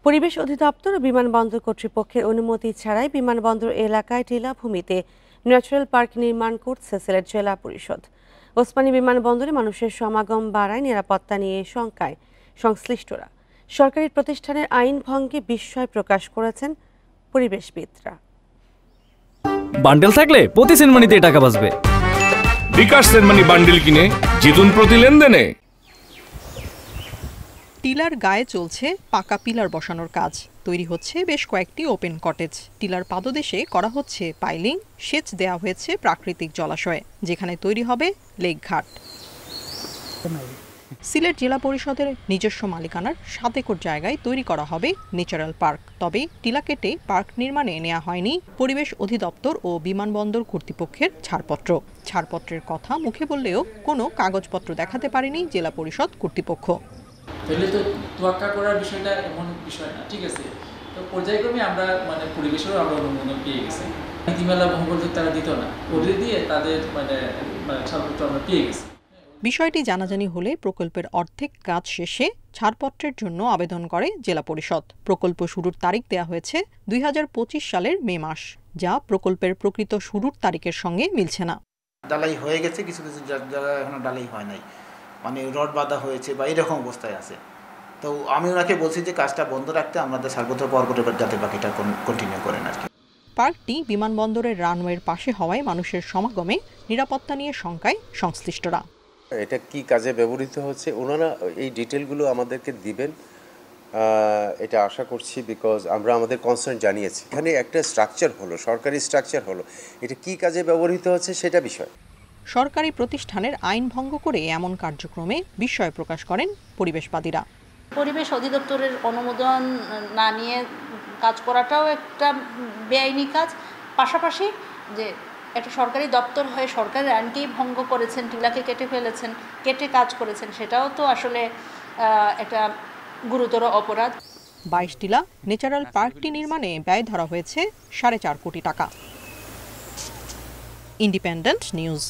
পরিবেশ অধিদপ্তর ও বিমানবন্দর কর্তৃপক্ষের অনুমতি ছাড়াই বিমানবন্দর এলাকায় টিলাভূমিতে ন্যাচারাল পার্ক নির্মাণ করছে সিলেট জেলা পরিষদ। ওসমানী বিমানবন্দরে মানুষের সমাগম বাড়ায় নিরাপত্তা নিয়ে শঙ্কায় সংশ্লিষ্টরা। সরকারি প্রতিষ্ঠানের আইন ভঙ্গে বিস্ময় প্রকাশ করেছেন পরিবেশবিদরা। বান্ডেল থাকলে প্রতি সেনমানিতে টাকা বাঁচবে। বিকাশ সেনমানি বান্ডেল কিনে জিতুন প্রতি লেনদেনে। টিলার গায়ে চলছে পাকা পিলার বসানোর কাজ। তৈরি হচ্ছে বেশ কয়েকটি ওপেন কটেজ। টিলার পাদদেশে করা হচ্ছে পাইলিং, সেচ দেওয়া হয়েছে প্রাকৃতিক জলাশয়ে, যেখানে তৈরি হবে লেকঘাট। সিলেট জেলা পরিষদের নিজস্ব মালিকানার 7 একর জায়গায় তৈরি করা হবে ন্যাচারাল পার্ক। তবে টিলা কেটে পার্ক নির্মাণে নেওয়া হয়নি পরিবেশ অধিদপ্তর ও বিমানবন্দর কর্তৃপক্ষের ছাড়পত্র। ছাড়পত্রের কথা মুখে বললেও কোনো কাগজপত্র দেখাতে পারেনি জেলা পরিষদ কর্তৃপক্ষ। তাহলে তো তোয়াক্কা করার বিষয়টা এমন বিষয় না, ঠিক আছে। তো পর্যায়ক্রমে আমরা পরিবেশেরও আমরা অনুমোদন পেয়ে গেছি। নীতিমালা ভঙ্গ করতে তারা দিত না, ওদের দিয়ে তাদের ছাড়পত্র আমরা পেয়ে গেছি। বিষয়টি জানাজানি হলে প্রকল্পের অর্ধেক কাজ শেষে ছাড়পত্রের জন্য আবেদন করে জেলা পরিষদ। প্রকল্প শুরুর তারিখ দেওয়া হয়েছে 2025 সালের মে মাস, যা প্রকল্পের প্রকৃত শুরুর তারিখের সঙ্গে মিলছে না। ডালাই হয়ে গেছে, কিছু কিছু জায়গায় এখনো ডালাই হয় নাই, রড বাঁধা হয়েছে বা এরকম অবস্থায় আছে। তো আমি ওনাকে বলছি যে কাজটা বন্ধ রাখতে, আমাদের ছাড়পত্র পাওয়ার পরে যাতে বাকিটা কন্টিনিউ করেন আর কি। পার্কটি বিমানবন্দরের রানওয়ের পাশে হওয়ায় মানুষের সমাগমে নিরাপত্তা নিয়ে শঙ্কায় সংশ্লিষ্টরা। এটা কি কাজে ব্যবহৃত হচ্ছে ওনারা এই ডিটেলগুলো আমাদেরকে দিবেন, এটা আশা করছি, বিকজ আমরা আমাদের কনসার্ন জানিয়েছি। এখানে একটা স্ট্রাকচার হলো, সরকারি স্ট্রাকচার হলো, এটা কি কাজে ব্যবহৃত হচ্ছে সেটা বিষয়। সরকারি প্রতিষ্ঠানের আইন ভঙ্গ করে এমন কার্যক্রমে বিস্ময় প্রকাশ করেন পরিবেশবাদীরা। পরিবেশ অধিদপ্তরের অনুমোদন না নিয়ে কাজ করাটাও একটা বেআইনি কাজ। পাশাপাশি যে একটা সরকারি দপ্তর হয়ে সরকারের আইনকেই ভঙ্গ করেছেন, টিলাকে কেটে ফেলেছেন, কেটে কাজ করেছেন, সেটাও তো আসলে একটা গুরুতর অপরাধ। 22 টিলা ন্যাচারাল পার্কটি নির্মাণে ব্যয় ধরা হয়েছে 4.5 কোটি টাকা। Independent news.